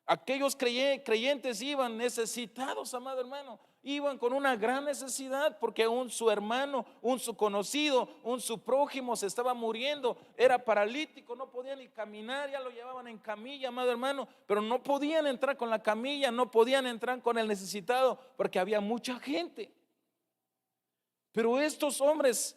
Aquellos creyentes iban necesitados, amado hermano, iban con una gran necesidad porque su hermano, su conocido, su prójimo se estaba muriendo, era paralítico, no podía ni caminar, ya lo llevaban en camilla, amado hermano, pero no podían entrar con la camilla, no podían entrar con el necesitado porque había mucha gente. Pero estos hombres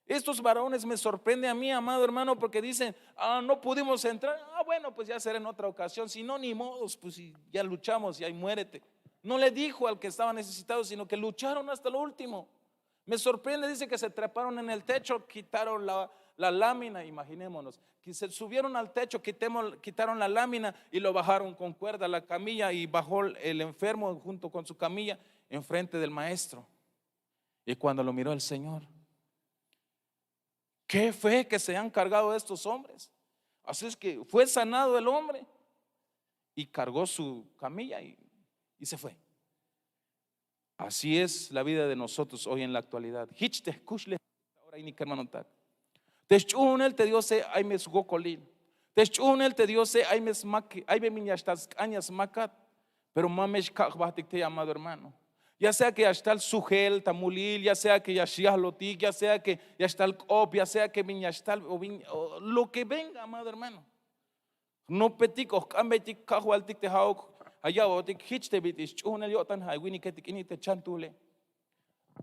Estos varones me sorprenden a mí, amado hermano, porque dicen, no pudimos entrar. Bueno, pues ya será en otra ocasión. Si no, ni modos, pues si ya luchamos y ahí muérete. No le dijo al que estaba necesitado, sino que lucharon hasta lo último. Me sorprende, dice que se treparon en el techo, quitaron la lámina, imaginémonos, que se subieron al techo, quitaron la lámina y lo bajaron con cuerda a la camilla, y bajó el enfermo junto con su camilla enfrente del maestro. Y cuando lo miró el Señor, qué fe que se han cargado estos hombres. Así es que fue sanado el hombre y cargó su camilla y se fue. Así es la vida de nosotros hoy en la actualidad. Techunel te dio se ay mes gokolin. Techunel te dio se ay mes mak ay be miñastas añas makat. Pero mamesh kakbatik te, amado hermano. Ya sea que ya está el sujel, tamulil, ya sea que ya shiahlotik, ya sea que ya está el op, ya sea que viñastal o lo que venga, amado hermano. No petik o cambetik kahualtik te hauk allá otik hich te bitis chunel yotan hay winiketik ini te chantule.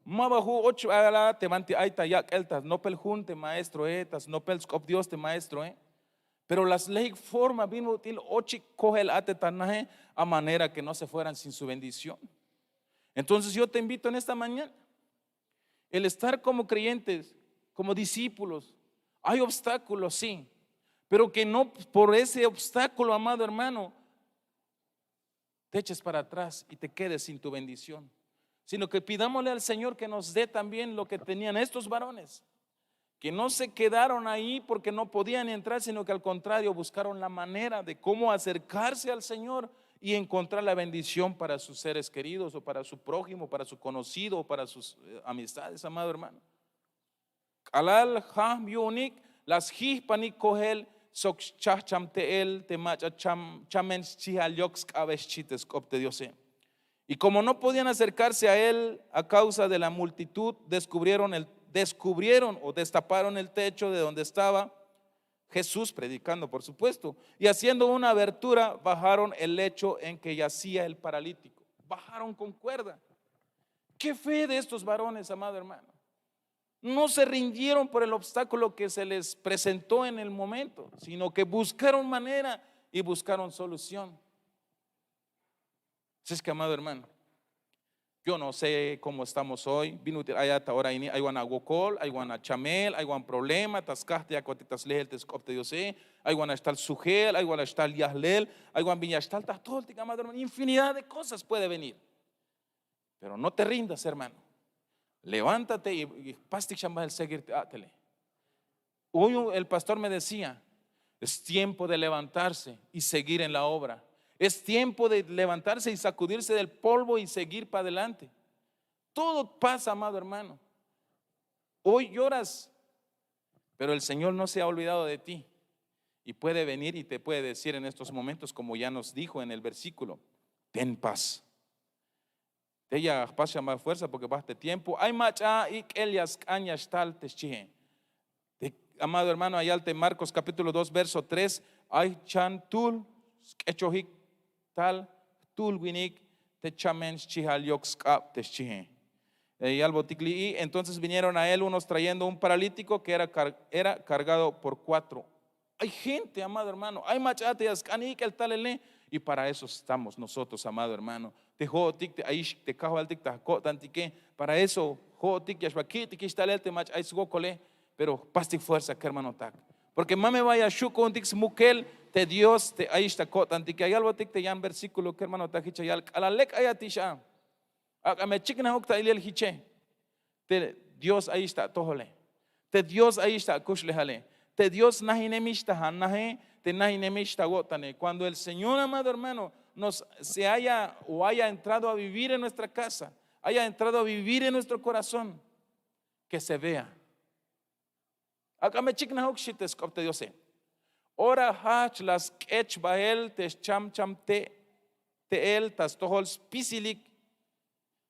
Mabahu ocho ala te manti aita yak eltas, no pel junte maestro etas, no pel scop Dios te maestro Pero las leyes forma vino útil ochi coge el atetanaje a manera que no se fueran sin su bendición. Entonces yo te invito en esta mañana, el estar como creyentes, como discípulos, hay obstáculos, sí, pero que no por ese obstáculo, amado hermano, te eches para atrás y te quedes sin tu bendición, sino que pidámosle al Señor que nos dé también lo que tenían estos varones, que no se quedaron ahí porque no podían entrar, sino que al contrario buscaron la manera de cómo acercarse al Señor y encontrar la bendición para sus seres queridos o para su prójimo, para su conocido o para sus amistades, amado hermano. Alal ham yunik las hispanik kohel sok chacham teel te macha chamens chihalyox abeschites copte diose. Y como no podían acercarse a él a causa de la multitud, descubrieron o destaparon el techo de donde estaba Jesús predicando, por supuesto, y haciendo una abertura bajaron el lecho en que yacía el paralítico. Bajaron con cuerda. Qué fe de estos varones, amado hermano. No se rindieron por el obstáculo que se les presentó en el momento, sino que buscaron manera y buscaron solución. Así es que, amado hermano, yo no sé cómo estamos hoy. Hay una gokol, hay una chamel, hay un problema, tascaste a cotitas lehel, tescopte diose, hay una estal sujel, hay una estal yahlel, hay una viñastal, tastólte, amado hermano. Infinidad de cosas puede venir. Pero no te rindas, hermano. Levántate y pastic chambas el seguirte átele. Hoy el pastor me decía, es tiempo de levantarse y seguir en la obra. Es tiempo de levantarse y sacudirse del polvo y seguir para adelante. Todo pasa, amado hermano. Hoy lloras, pero el Señor no se ha olvidado de ti y puede venir y te puede decir en estos momentos, como ya nos dijo en el versículo, ten paz. Te ya paz más fuerza porque baste tiempo. Hay macha y elias cañas tal te. Amado hermano, hay alte Marcos capítulo 2 verso 3. Hay chantul echohik tal tul winik te chamens chihal yoxkap te chihe. Y entonces vinieron a él unos trayendo un paralítico que era cargado por 4. Hay gente, amado hermano, hay machateas canik el talele, y para eso estamos nosotros, amado hermano. Para eso pero pastic fuerza que hermano tak. Porque mame vaya shuko un tix mukel te Dios te ahí está cotan que hay algo te yan versículo que hermano tak hichayal alalek ayatisha me chikna hokta ilel hiche te Dios ahí está tojole te Dios ahí está kushlehale te Dios nahinemishta hanahe te nahinemishta gotane. Cuando el Señor, amado hermano, se haya entrado a vivir en nuestra casa, haya entrado a vivir en nuestro corazón, que se vea. Acá me chikna hokshites kopte Dios. Ora hach las kech bael te cham te el tas tohol spisilik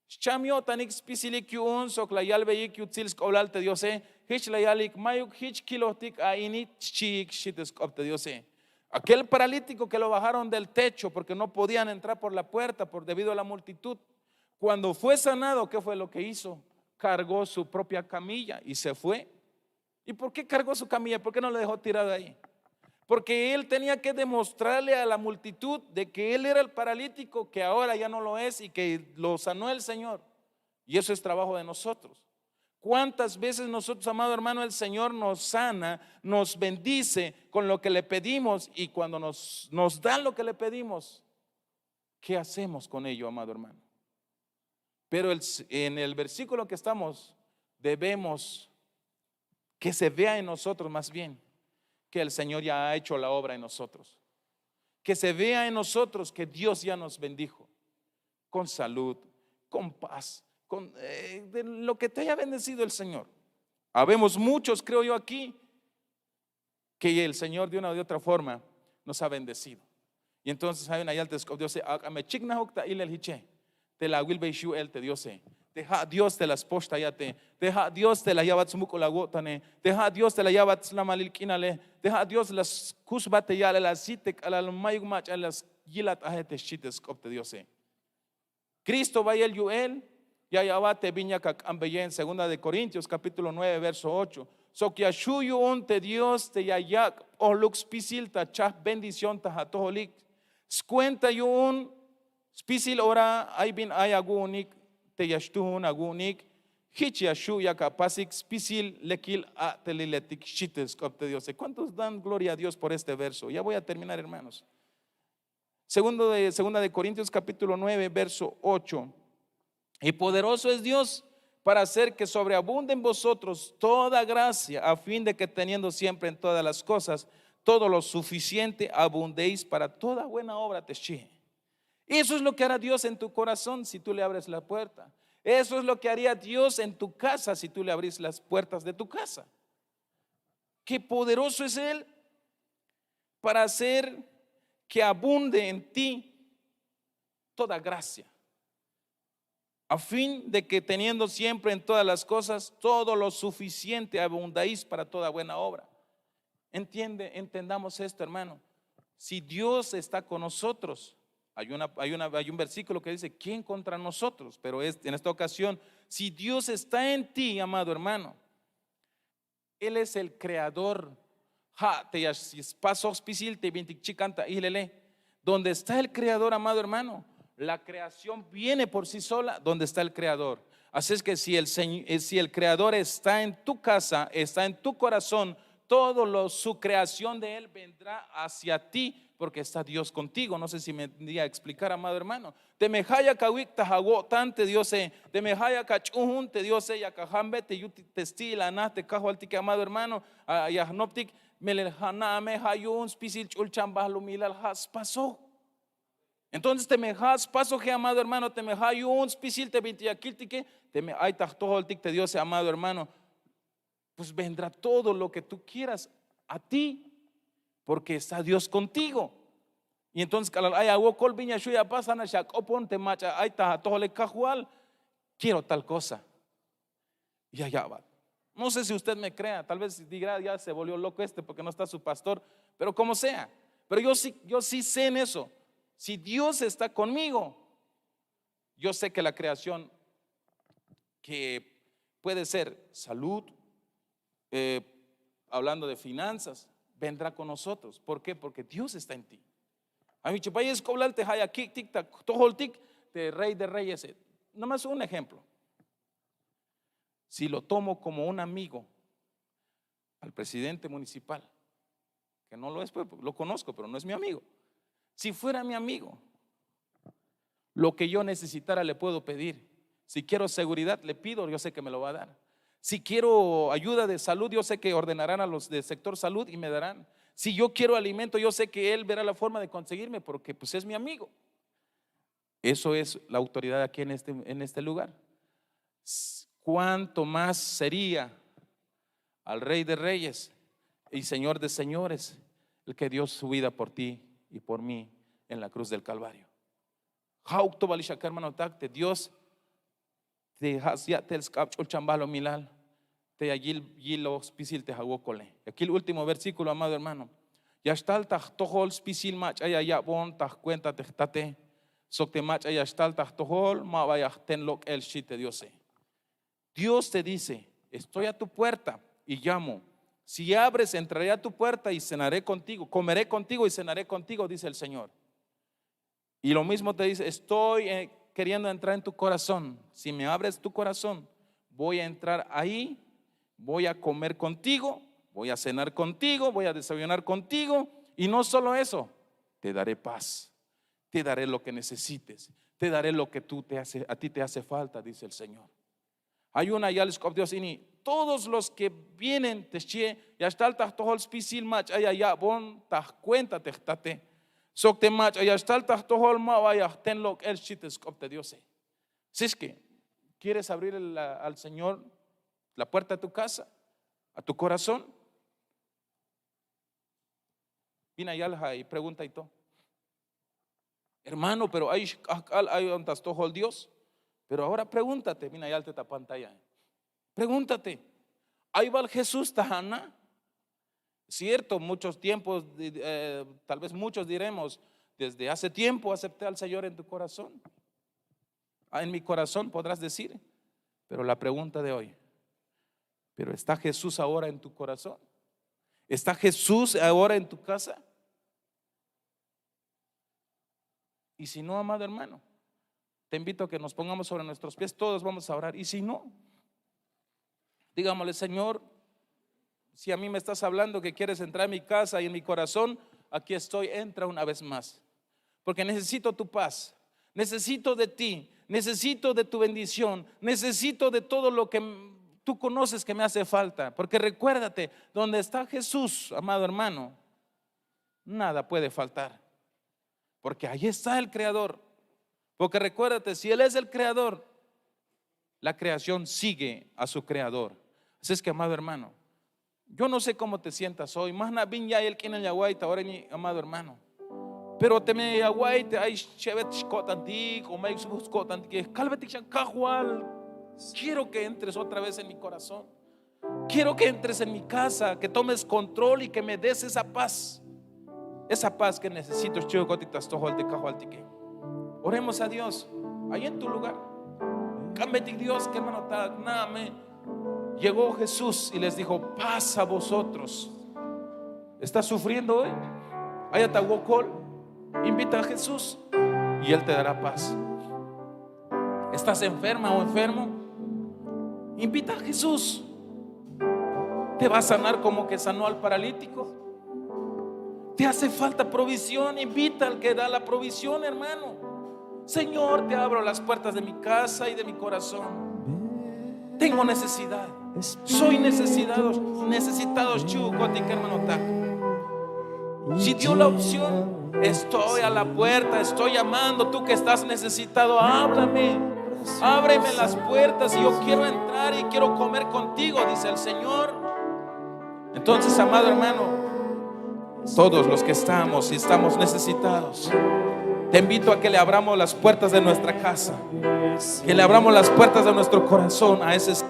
chamio tanik spisilik yun sok la yalbe yik yutzils koblal te Dios. Hich la yalik mayuk hich kilotik a init chik shites kopte Dios. Aquel paralítico que lo bajaron del techo porque no podían entrar por la puerta debido a la multitud, cuando fue sanado, ¿qué fue lo que hizo? Cargó su propia camilla y se fue. ¿Y por qué cargó su camilla? ¿Por qué no la dejó tirada ahí? Porque él tenía que demostrarle a la multitud de que él era el paralítico, que ahora ya no lo es y que lo sanó el Señor. Y eso es trabajo de nosotros. ¿Cuántas veces nosotros, amado hermano, el Señor nos sana, nos bendice con lo que le pedimos, y cuando nos da lo que le pedimos, ¿qué hacemos con ello, amado hermano? Pero en el versículo que estamos, debemos que se vea en nosotros más bien que el Señor ya ha hecho la obra en nosotros. Que se vea en nosotros que Dios ya nos bendijo con salud, con paz, con de lo que te haya bendecido el Señor. Habemos muchos, creo yo, aquí que el Señor de una u de otra forma nos ha bendecido. Y entonces hay una yalta Dios me chigna hukta ilel hiche te la will be shu el te Dios deja Dios te las posta yate deja Dios te la lleva tsumuko la gotane deja Dios te la lleva tslamalil kinale deja Dios las kusbate ya la sitek al mayugmach a las gilat ahete shites kopte Dios Cristo va el yuel ya yabate viña kak ambeye en 2 de Corintios capítulo 9 verso 8 so que ashuyu unte Dios te yayak o lux pisil ta chah bendición ta hatoholik cuenta yo un spisil ora ay bin ay agunik te yashtun agunik hichi ashu yakapasik spisil lekil a teliletik shites kopte Dios. ¿Cuántos dan gloria a Dios por este verso? Ya voy a terminar, hermanos. Segunda de Corintios capítulo 9 verso 8. Y poderoso es Dios para hacer que sobreabunde en vosotros toda gracia, a fin de que teniendo siempre en todas las cosas todo lo suficiente, abundéis para toda buena obra. Eso es lo que hará Dios en tu corazón si tú le abres la puerta. Eso es lo que haría Dios en tu casa si tú le abrís las puertas de tu casa. Qué poderoso es Él para hacer que abunde en ti toda gracia, a fin de que teniendo siempre en todas las cosas todo lo suficiente, abundáis para toda buena obra. Entendamos esto, hermano. Si Dios está con nosotros, hay un versículo que dice, ¿quién contra nosotros? Pero en esta ocasión, si Dios está en ti, amado hermano, Él es el creador. Donde está el creador, amado hermano, la creación viene por sí sola donde está el creador. Así es que si el creador está en tu casa, está en tu corazón, su creación de Él vendrá hacia ti, porque está Dios contigo. No sé si me voy a explicar, amado hermano. Te mejaya kawik tahagotante Dios te mejaya kachujun te Dios ya kahambe te yuti testila na te kahualtique, amado hermano, yahnoptik melelhana mejayun spisil chulchambahlu milal has pasó. Entonces te mejas paso que, amado hermano, te mejayun spisil te vintiakiltique te me ay tahtoholtik te Dios, amado hermano, pues vendrá todo lo que tú quieras a ti, porque está Dios contigo. Y entonces quiero tal cosa. Ya va. No sé si usted me crea, tal vez diga, ya se volvió loco porque no está su pastor, pero como sea. Pero yo sí sé en eso. Si Dios está conmigo, yo sé que la creación, que puede ser salud, hablando de finanzas, vendrá con nosotros. ¿Por qué? Porque Dios está en ti. A mi chupay es coblal te haya kik tic tac tojoltik de rey de reyes. Nomás un ejemplo. Si lo tomo como un amigo al presidente municipal, que no lo es, pues lo conozco, pero no es mi amigo. Si fuera mi amigo, lo que yo necesitara le puedo pedir. Si quiero seguridad, le pido, yo sé que me lo va a dar. Si quiero ayuda de salud, yo sé que ordenarán a los del sector salud y me darán. Si yo quiero alimento, yo sé que Él verá la forma de conseguirme, porque pues es mi amigo. Eso es la autoridad aquí en este lugar. ¿Cuánto más sería al Rey de Reyes y Señor de Señores el que dio su vida por ti y por mí en la cruz del Calvario? Dios te hasiate el scapchol chambalo milal te allí los pisil te jagócole. Aquí el último versículo, amado hermano. Ya está el tajtojol pisil mach ya bon taj cuenta textate sok te mach ya está el tajtojol ma vaya ten el shite Dios. Dios te dice, estoy a tu puerta y llamo. Si abres, entraré a tu puerta y cenaré contigo, comeré contigo y cenaré contigo, dice el Señor. Y lo mismo te dice, estoy queriendo entrar en tu corazón. Si me abres tu corazón, voy a entrar ahí, voy a comer contigo, voy a cenar contigo, voy a desayunar contigo. Y no solo eso, te daré paz, te daré lo que necesites, te daré lo que a ti te hace falta, dice el Señor. Hay una yales cop Dios ini. Todos los que vienen te chie, ya está el tahtohol spisil mach, ya bon tah cuenta te tate. Sok te mach, ya está el tahtohol ma vaya ten lo el chites cop de Dios. Si es que quieres abrir al Señor la puerta a tu casa, a tu corazón, vina yalja y pregunta y todo. Hermano, pero hay un tahtohol Dios. Pero ahora pregúntate, mira ya esta pantalla. Pregúntate, ahí va el Jesús Tajana. Cierto, muchos tiempos, tal vez muchos diremos, desde hace tiempo acepté al Señor en tu corazón. En mi corazón podrás decir, pero la pregunta de hoy, ¿pero está Jesús ahora en tu corazón? ¿Está Jesús ahora en tu casa? Y si no, amado hermano, te invito a que nos pongamos sobre nuestros pies, todos vamos a orar. Y si no, digámosle, Señor, si a mí me estás hablando que quieres entrar en mi casa y en mi corazón, aquí estoy, entra una vez más. Porque necesito tu paz, necesito de ti, necesito de tu bendición, necesito de todo lo que tú conoces que me hace falta. Porque recuérdate, donde está Jesús, amado hermano, nada puede faltar. Porque ahí está el Creador. Porque recuérdate, si Él es el Creador, la creación sigue a su Creador. Así es que, amado hermano, yo no sé cómo te sientas hoy. Más na bin ya el quien el yaguaita ahora ni amado hermano. Pero te me yaguaita ay chevet skotantik o me skotantik calvetik kahual. Quiero que entres otra vez en mi corazón. Quiero que entres en mi casa, que tomes control y que me des esa paz. Esa paz que necesito. Oremos a Dios, ahí en tu lugar. Cámbiate Dios, que hermano, llegó Jesús y les dijo, paz a vosotros. ¿Estás sufriendo hoy? Ayata wokol, invita a Jesús y Él te dará paz. ¿Estás enferma o enfermo? Invita a Jesús. Te va a sanar como que sanó al paralítico. Te hace falta provisión, invita al que da la provisión, hermano. Señor, te abro las puertas de mi casa y de mi corazón. Tengo necesidad. Soy necesitado, chucotic, hermano. Si dio la opción, estoy a la puerta, estoy llamando. Tú que estás necesitado, háblame. Ábreme las puertas y yo quiero entrar y quiero comer contigo, dice el Señor. Entonces, amado hermano, todos los que estamos y estamos necesitados, te invito a que le abramos las puertas de nuestra casa, que le abramos las puertas de nuestro corazón a ese,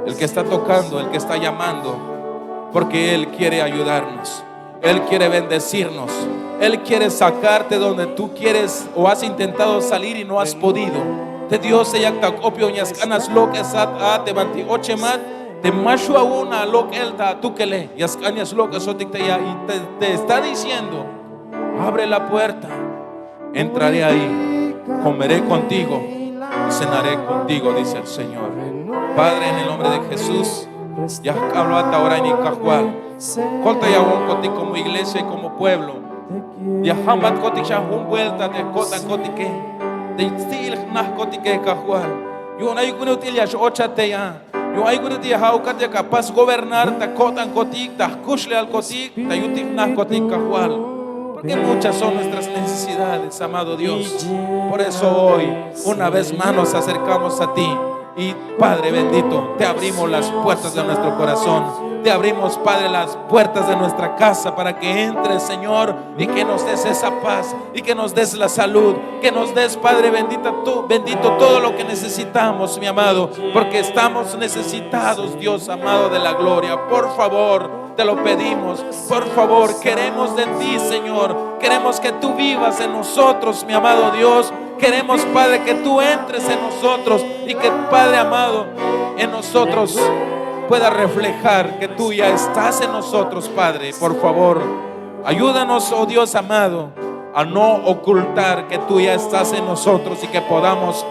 el que está tocando, el que está llamando, porque Él quiere ayudarnos, Él quiere bendecirnos, Él quiere sacarte donde tú quieres o has intentado salir y no has podido. Te Dios se yakta opio ñas ganas lo que sat a te banti ochemat te mashu a una lo que él ta tú que le yas cañas lo que sotic te ya y te está diciendo, abre la puerta. Entraré ahí, comeré contigo y cenaré contigo, dice el Señor. Padre, en el nombre de Jesús, ya hablo hasta ahora en Icajual. Colta ya un coti como iglesia y como pueblo. Ya hambat coti ya un vuelta de cota coti que de stil nah coti que Icajual. Yo no hay que utilizar ochate ya. Yo hay que utilizar haukat ya capaz gobernar ta cotan coti ta kushle al coti ta yutik nah coti Icajual. Porque muchas son nuestras necesidades, amado Dios. Por eso hoy, una vez más, nos acercamos a ti. Y Padre bendito, te abrimos las puertas de nuestro corazón. Te abrimos, Padre, las puertas de nuestra casa para que entres, Señor, y que nos des esa paz, y que nos des la salud, que nos des, Padre bendito, todo lo que necesitamos, mi amado, porque estamos necesitados, Dios amado de la gloria. Por favor, te lo pedimos, por favor, queremos de ti, Señor. Queremos que tú vivas en nosotros, mi amado Dios. Queremos, Padre, que tú entres en nosotros y que, Padre amado, en nosotros pueda reflejar que tú ya estás en nosotros, Padre. Por favor, ayúdanos, oh Dios amado, a no ocultar que tú ya estás en nosotros y que podamos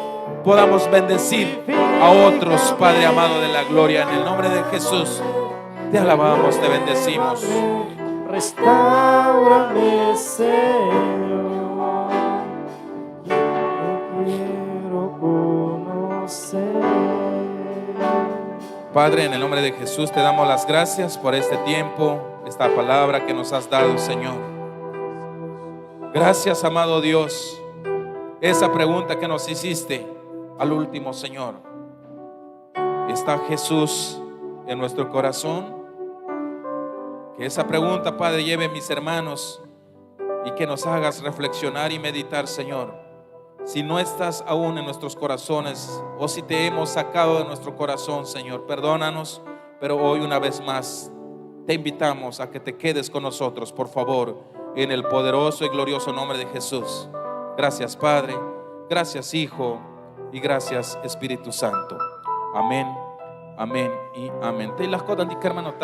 bendecir a otros, Padre amado de la gloria. En el nombre de Jesús, te alabamos, te bendecimos. Restáurame, Señor, yo quiero conocer. Padre, en el nombre de Jesús te damos las gracias por este tiempo, esta palabra que nos has dado, Señor. Gracias, amado Dios. Esa pregunta que nos hiciste al último, Señor, ¿está Jesús en nuestro corazón? Que esa pregunta, Padre, lleve a mis hermanos y que nos hagas reflexionar y meditar, Señor. Si no estás aún en nuestros corazones, o si te hemos sacado de nuestro corazón, Señor, perdónanos. Pero hoy, una vez más, te invitamos a que te quedes con nosotros, por favor, en el poderoso y glorioso nombre de Jesús. Gracias, Padre. Gracias, Hijo. Y gracias, Espíritu Santo. Amén, amén y amén. Te las cosas, hermano,